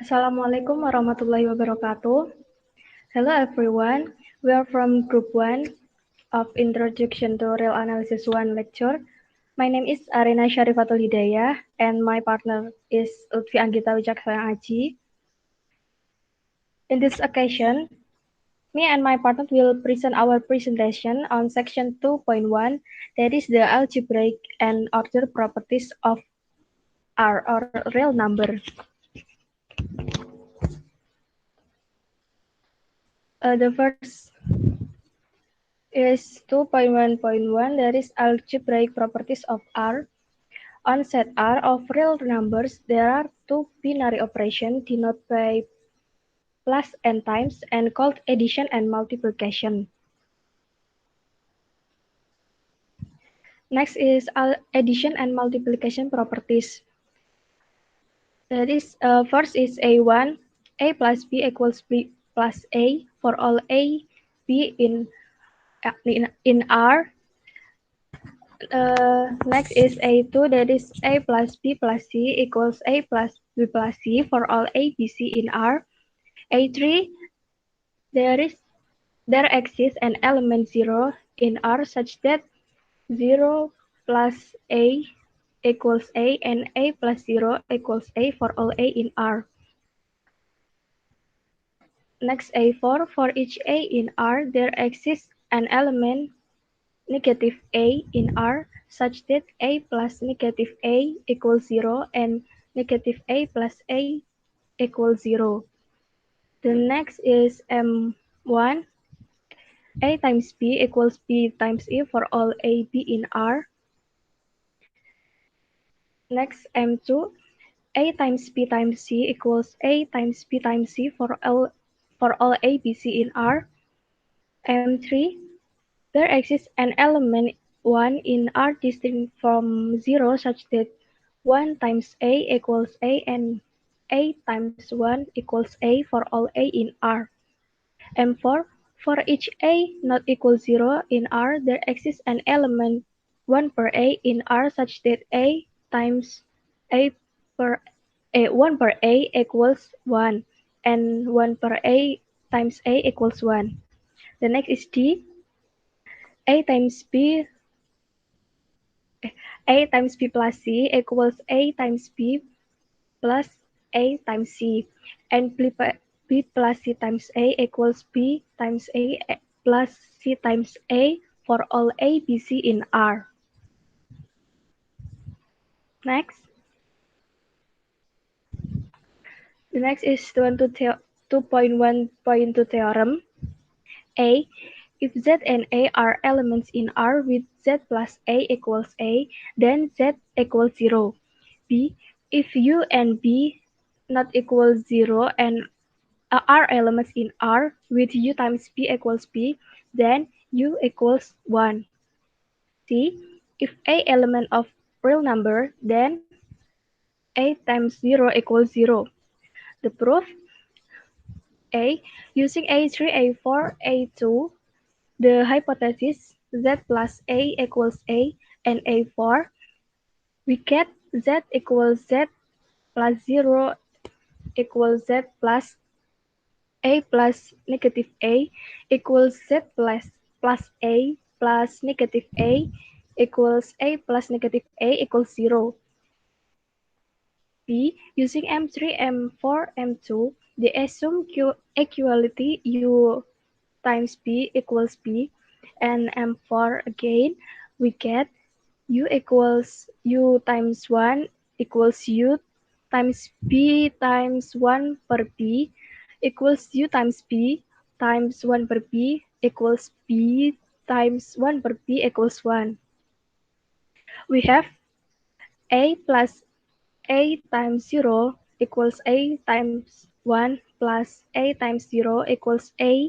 Assalamualaikum warahmatullahi wabarakatuh. Hello everyone. We are from Group 1 of Introduction to Real Analysis 1 lecture. My name is Arina Syarifatul Hidayah and my partner is Lutfi Anggita Wicaksana Aji. In this occasion, me and my partner will present our presentation on section 2.1, that is the algebraic and order properties of R or real number. The first is 2.1.1, that is algebraic properties of R. On set R of real numbers, there are two binary operations denoted by plus n times and called addition and multiplication. Next is addition and multiplication properties. That is, first is A1, A plus B equals B plus A for all A, B in R. Next is A2, that is A plus B plus C equals A plus B plus C for all A, B, C in R. A3, there exists an element 0 in R such that 0 plus A equals A and A plus 0 equals A for all A in R. Next, A4, for each A in R, there exists an element negative A in R such that A plus negative A equals 0 and negative A plus A equals 0. The next is M1. A times B equals B times E for all A, B in R. Next, M2. A times B times C equals A times B times C for all A, B, C in R. M3. There exists an element 1 in R distinct from 0 such that 1 times A equals A and A times 1 equals A for all A in R. M4. For each A not equal 0 in R, there exists an element 1 per A in R such that A times A per A 1 per A equals 1 and 1 per A times A equals 1. The next is D. A times B A times B plus C equals A times B plus A times C, and B plus C times A equals B times A plus C times A for all A, B, C in R. Next. The next is 2.1.2 theorem. A. If Z and A are elements in R with Z plus A equals A, then Z equals 0. B. If U and B not equals 0 and are elements in R with U times B equals B, then U equals 1. C. If A element of real number, then A times 0 equals 0. The proof: A. Using A3, A4, A2, the hypothesis Z plus A equals A and A4, we get Z equals Z plus 0 equals Z plus A plus negative A equals Z plus A plus negative A equals A plus negative A equals 0. B. Using M3, M4, M2, they assume equality U times B equals B, and M4 again, we get U equals U times 1 equals U times B times 1 per B equals U times B times 1 per B equals B times 1 per B equals 1. We have A plus A times 0 equals A times 1 plus A times 0 equals A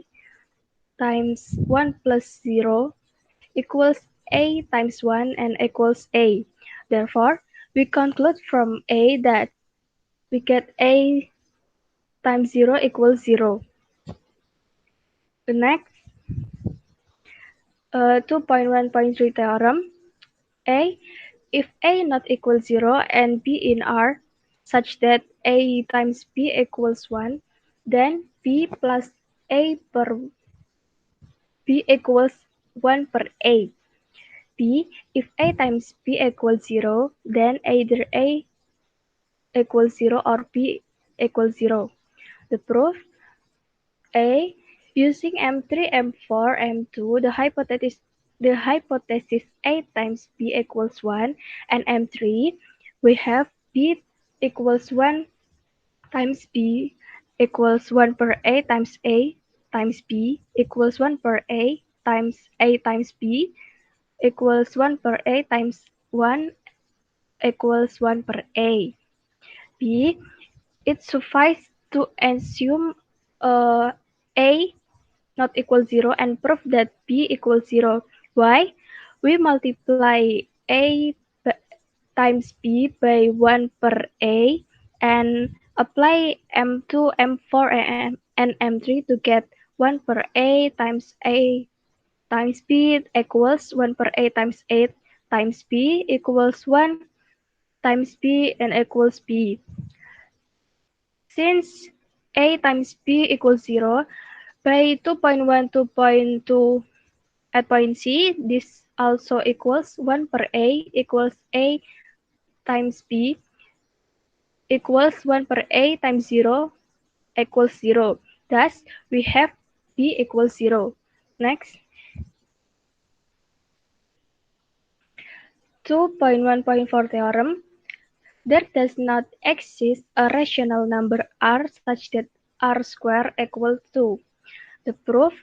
times 1 plus 0 equals A times 1 and equals A. Therefore, we conclude from A that we get A times 0 equals 0. The next, 2.1.3 theorem. A. If A not equal 0 and B in R such that A times B equals 1, then B plus A per B equals 1 per A. B, if A times B equals 0, then either A equals 0 or B equals 0. The proof: A, using M3, M4, M2, the hypothesis A times B equals 1 and M3, we have B equals 1 times B equals 1 per A times B equals 1 per A times B equals 1 per A times 1 equals 1 per A. B, it suffices to assume A not equal 0 and prove that B equals 0. Why? We multiply A times B by 1 per A and apply M2, M4, and M3 to get 1 per A times B equals 1 per A times 8 times B equals 1 times B and equals B. Since A times B equals 0, by 2.1, 2.2 at point C, this also equals 1 per A equals A times B equals 1 per A times 0 equals 0. Thus, we have B equals 0. Next, 2.1.4 theorem. There does not exist a rational number R such that R squared equals 2. The proof: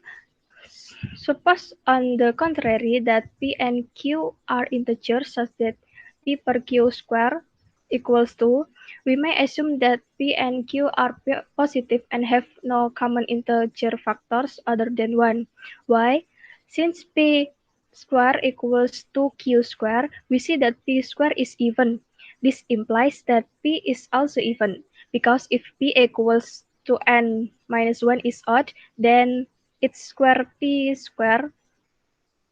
suppose on the contrary that P and Q are integers such that P per Q square equals 2, we may assume that P and Q are positive and have no common integer factors other than 1. Why? Since P square equals 2Q square, we see that P square is even. This implies that P is also even, because if P equals to n minus 1 is odd, then its square P square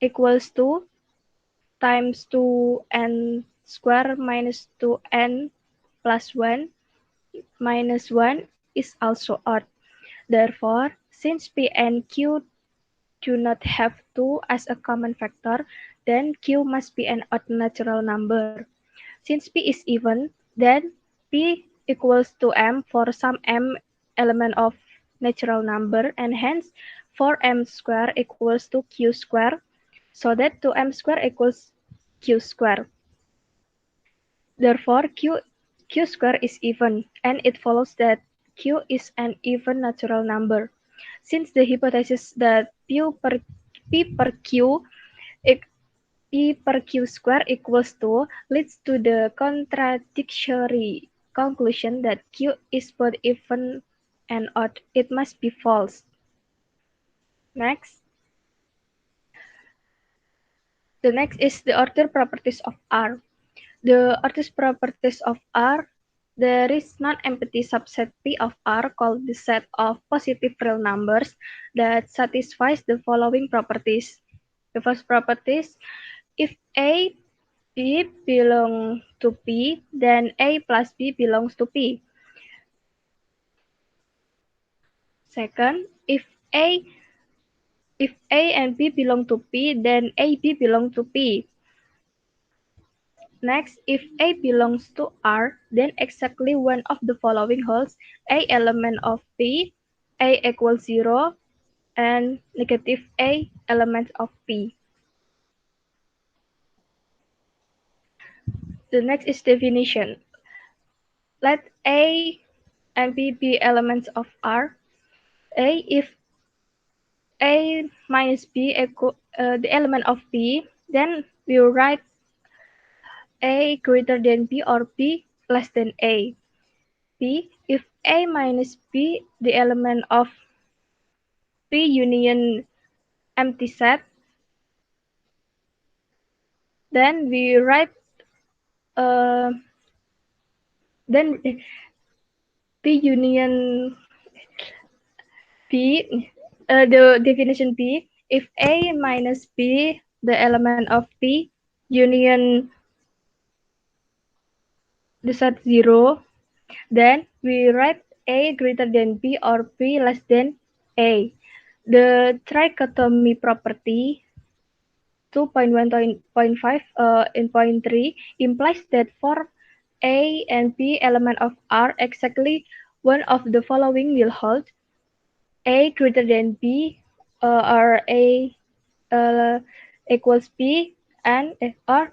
equals 2 times 2n square minus 2n plus 1 minus 1 is also odd. Therefore, since P and Q do not have 2 as a common factor, then Q must be an odd natural number. Since P is even, then P equals to M for some M element of natural number, and hence 4m square equals to Q square, so that 2m square equals Q square. Therefore, Q square is even, and it follows that Q is an even natural number. Since the hypothesis that P per Q P per Q square equals 2 leads to the contradictory conclusion that Q is both even and odd. It must be false. Next. The next is the order properties of R. The order properties of R: there is non-empty subset P of R called the set of positive real numbers that satisfies the following properties. The first property is, if A, B belong to P, then A plus B belongs to P. Second, if A and B belong to P, then AB belong to P. Next, if A belongs to R, then exactly one of the following holds: A element of P, A equals 0, and negative A element of P. The next is definition. Let A and B be elements of R. If A minus B equal the element of B, then we will write A greater than B or B less than A. B, if A minus B the element of P union empty set, then we write uh, then P union B, the definition B, if A minus B the element of P union the set 0, Then we write A greater than B or B less than A. The trichotomy property 2.1.5 in point 3 implies that for A and B element of R, exactly one of the following will hold: A greater than B, or A uh, equals B, and or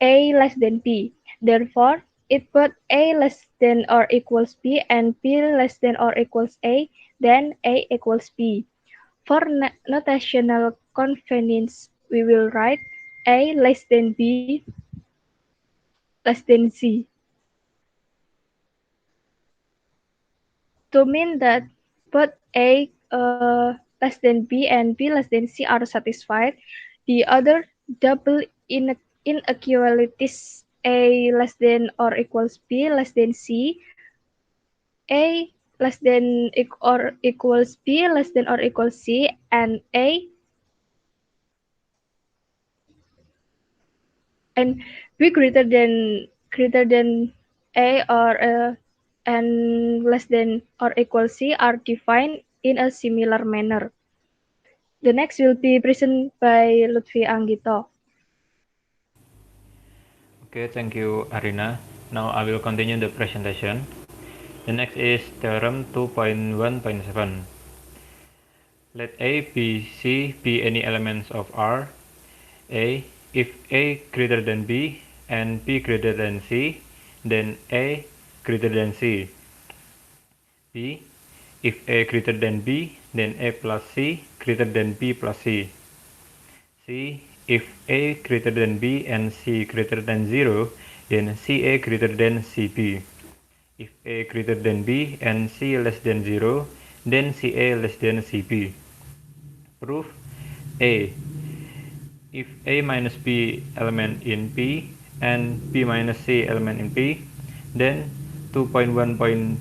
A less than B. Therefore, if both A less than or equals B and B less than or equals A, then A equals B. For notational convenience, we will write A less than B less than C to mean that both A less than B and B less than C are satisfied. The other double inequalities A less than or equals B less than C, A less than or equals B less than or equals C, and and B greater than A or and less than or equals C are defined in a similar manner. The next will be presented by Lutfi Anggito. Okay, thank you, Arina. Now I will continue the presentation. The next is Theorem 2.1.7. Let A, B, C be any elements of R. A. If A greater than B and B greater than C, then A greater than C. B. If A greater than B, then A plus C greater than B plus C. C. If A greater than B and C greater than 0, then CA greater than CB. If A greater than B and C less than 0, then CA less than CB. Proof A. If A minus B element in P and B minus C element in P, then 2.1.5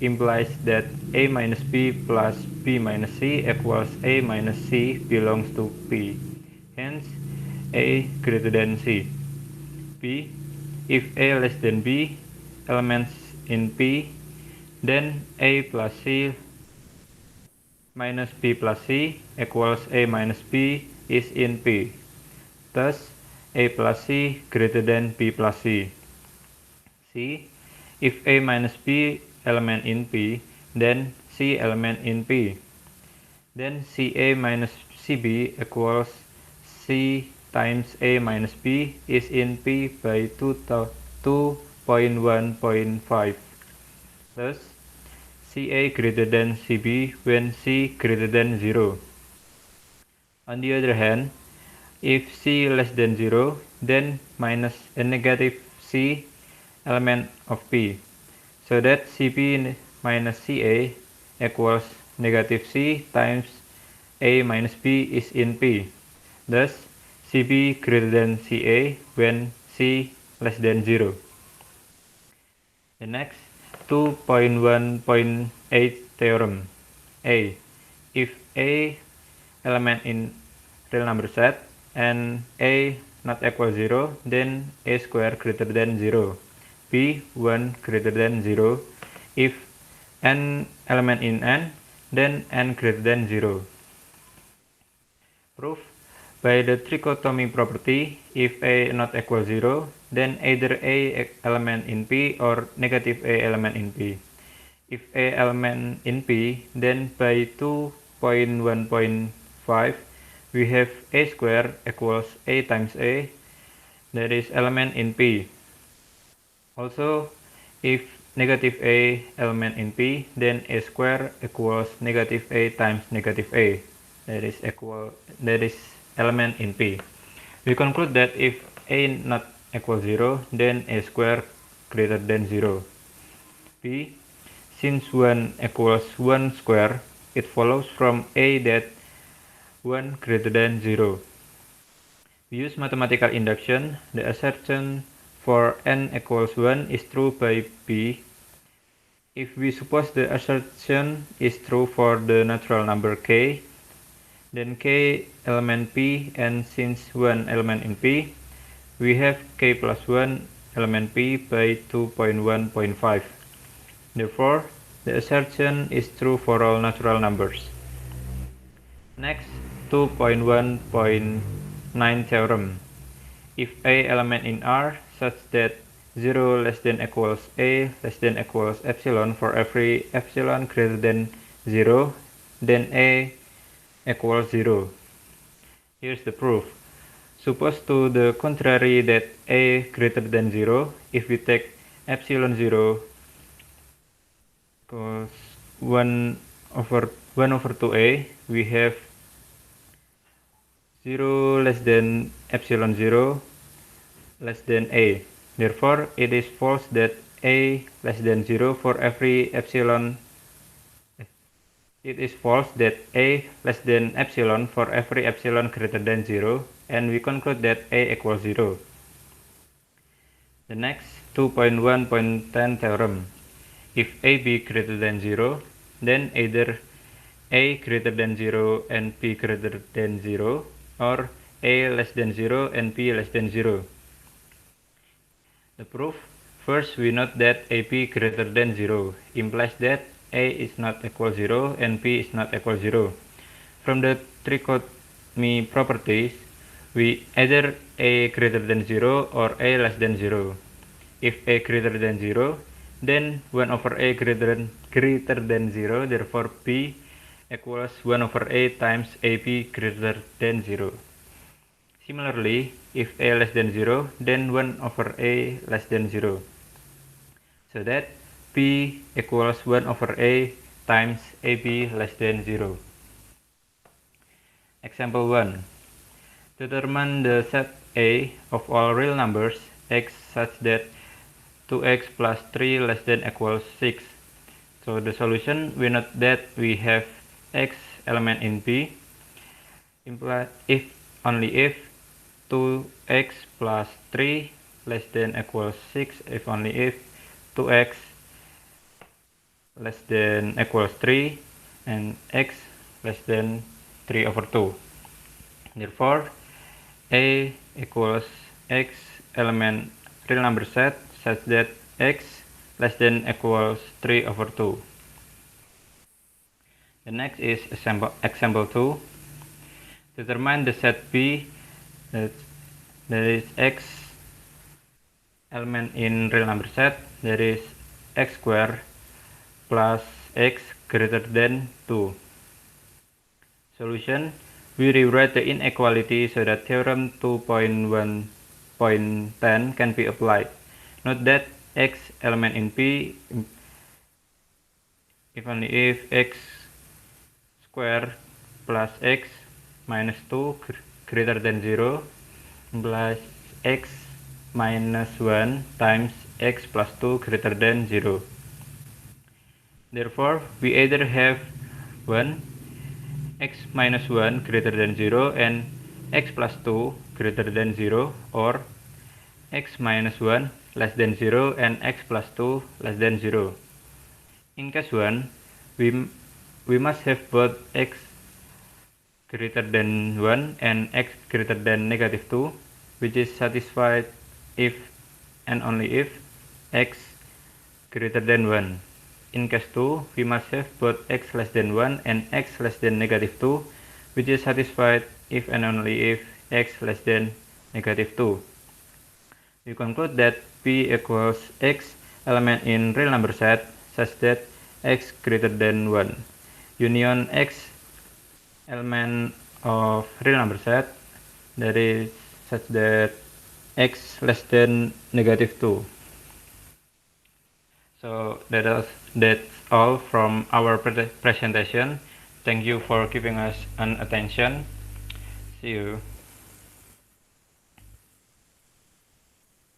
implies that A minus B plus B minus C equals A minus C belongs to P. Hence, A greater than C. B. If A less than B elements in P, then A plus C minus B plus C equals A minus B is in P. Thus, A plus C greater than B plus C. C. If A minus B element in P, then C element in P. Then CA minus CB equals C times A minus B is in P by 2.1.5. Thus, CA greater than CB when C greater than 0. On the other hand, if C less than 0, then minus a negative C element of P, so that CB minus CA equals negative C times A minus B is in P. Thus, CB greater than CA when C less than 0. The next 2.1.8 theorem. A. If A element in real number set and A not equal 0, then A square greater than 0. B 1 greater than 0. If n element in N, then N greater than 0. Proof by the trichotomy property, if A not equal 0, then either A element in P or negative A element in P. If A element in P, then by 2.1.5, we have A square equals A times A, that is element in P. Also, if negative A element in P, then A square equals negative A times negative A, that is element in P. We conclude that if A not equal 0, then A square greater than 0. B. Since 1 equals 1 square, it follows from A that 1 greater than 0. We use mathematical induction. The assertion for n equals 1 is true by B. If we suppose the assertion is true for the natural number k, then k element P, and since 1 element in P, we have k plus 1 element P by 2.1.5. Therefore, the assertion is true for all natural numbers. Next, 2.1.9 theorem. If A element in R such that 0 less than equals A less than equals epsilon for every epsilon greater than 0, then A equals 0. Here's the proof. Suppose to the contrary that A greater than 0, if we take epsilon 0 equals 1 over 2A, we have 0 less than epsilon 0 less than A. Therefore, it is false that A less than 0 for every epsilon. It is false that A less than epsilon for every epsilon greater than 0, and we conclude that A equals 0. The next 2.1.10 theorem. If A be greater than 0, then either A greater than 0 and B greater than 0, or A less than 0 and B less than 0. The proof. First, we note that AB greater than 0 implies that A is not equal 0 and B is not equal 0. From the trichotomy properties, we either A greater than 0 or A less than 0. If A greater than 0, then 1 over A greater than 0, therefore B equals 1 over A times AB greater than 0. Similarly, if A less than 0, then 1 over A less than 0. So that B equals 1 over A times AB less than 0. Example 1. Determine the set A of all real numbers x such that 2x plus 3 less than equals 6. So the solution, we note that we have x element in B, if only if 2x plus 3 less than equals 6, if only if 2x less than equals 3 and x less than 3 over 2. Therefore, A equals x element real number set such that x less than equals 3 over 2. The next is example 2. Determine the set B that is x element in real number set, that is x squared plus x greater than 2. Solution, we rewrite the inequality so that theorem 2.1.10 can be applied. Note that x element in P, if only if x squared plus x minus 2 greater than 0 implies x minus 1 times x plus 2 greater than 0. Therefore, we either have 1 x minus 1 greater than 0 and x plus 2 greater than 0, or x minus 1 less than 0 and x plus 2 less than 0. In case 1, we must have both x greater than 1 and x greater than negative 2, which is satisfied if and only if x greater than 1. In case 2, we must have both x less than 1 and x less than negative 2, which is satisfied if and only if x less than negative 2. We conclude that P equals x element in real number set such that x greater than 1. Union x element of real number set, that is such that x less than negative 2. So that's all from our presentation. Thank you for giving us an attention. See you.